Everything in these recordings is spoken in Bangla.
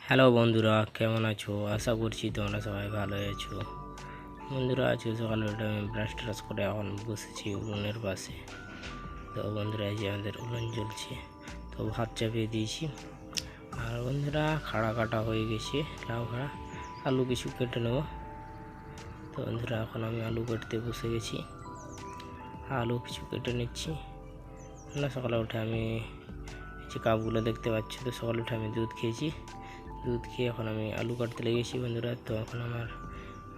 হ্যালো বন্ধুরা, কেমন আছো? আশা করছি তোমরা সবাই ভালো আছো। বন্ধুরা, আজকে সকালে উঠে আমি ব্রাশ ট্রাশ করে এখন বসেছি উনুনের পাশে। তো বন্ধুরা, এই যে আমাদের উনুন জ্বলছে, তো ভাত চাপিয়ে দিয়েছি। আর বন্ধুরা, খাড়া কাটা হয়ে গেছে, লাউ খাড়া, আলু কিছু কেটে নেব। তো বন্ধুরা, এখন আমি আলু কাটতে বসে গেছি, আলু কিছু কেটে নিচ্ছি। না, সকালে উঠে আমি যে কাপগুলো দেখতে পাচ্ছি, তো সকালে উঠে আমি দুধ খেয়েছি, দুধ খেয়ে এখন আমি আলু কাটতে লেগেছি বন্ধুরা। তো এখন আমার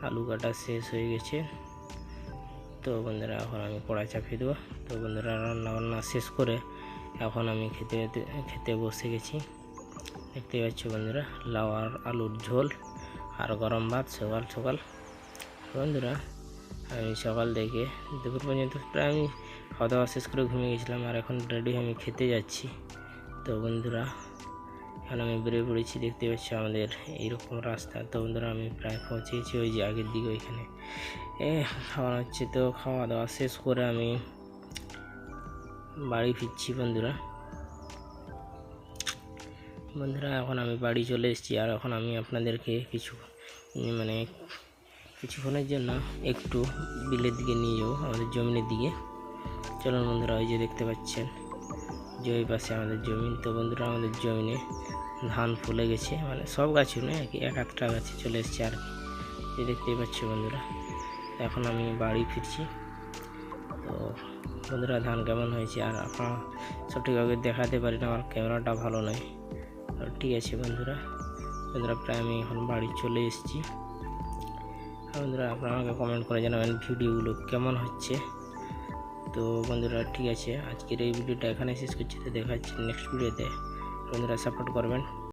আলু কাটা শেষ হয়ে গেছে। তো বন্ধুরা, এখন আমি কড়াই চাপিয়ে দেবো। তো বন্ধুরা, রান্না বান্না শেষ করে এখন আমি খেতে বসে গেছি। দেখতে পাচ্ছি বন্ধুরা, লাউ আর আলুর ঝোল আর গরম ভাত সকাল সকাল। বন্ধুরা, আমি সকাল থেকে দুপুর পর্যন্ত প্রায় আমি খাওয়া দাওয়া শেষ করে ঘুমিয়ে গেছিলাম, আর এখন রেডি আমি খেতে যাচ্ছি। তো বন্ধুরা, এখন আমি বেরিয়ে পড়েছি, দেখতে পাচ্ছি আমাদের এইরকম রাস্তা। তো বন্ধুরা, আমি প্রায় পৌঁছে গেছি ওই যে আগের দিকে, ওইখানে খাওয়া হচ্ছে। তো খাওয়া দাওয়া শেষ করে আমি বাড়ি ফিরছি বন্ধুরা। এখন আমি বাড়ি চলে এসেছি, আর এখন আমি আপনাদেরকে কিছুক্ষণের জন্য একটু বিলের দিকে নিয়ে যাবো, আমাদের জমিনের দিকে। চলুন বন্ধুরা, ওই যে দেখতে পাচ্ছেন যে ওই পাশে আমাদের জমিন। তো বন্ধুরা, আমাদের জমিনে ধান ফুলে গেছে, সব গাছে নয়, এক আধটা গাছে চলে এসছে আর কি, যে দেখতেই পাচ্ছি বন্ধুরা। এখন আমি বাড়ি ফিরছি। তো বন্ধুরা, ধান কেমন হয়েছে আর আপনারা সঠিকভাবে দেখাতে পারি না, আমার ক্যামেরাটা ভালো নয়। ঠিক আছে বন্ধুরা, প্রায় আমি এখন বাড়ি চলে এসেছি। বন্ধুরা, আপনারা আমাকে কমেন্ট করে জানাবেন ভিডিওগুলো কেমন হচ্ছে। তো বন্ধুরা, ঠিক আছে, আজকের এই ভিডিওটা এখানে শেষ করছি। তো দেখা হচ্ছে নেক্সট ভিডিওতে। বন্ধুরা, সাপোর্ট করবেন।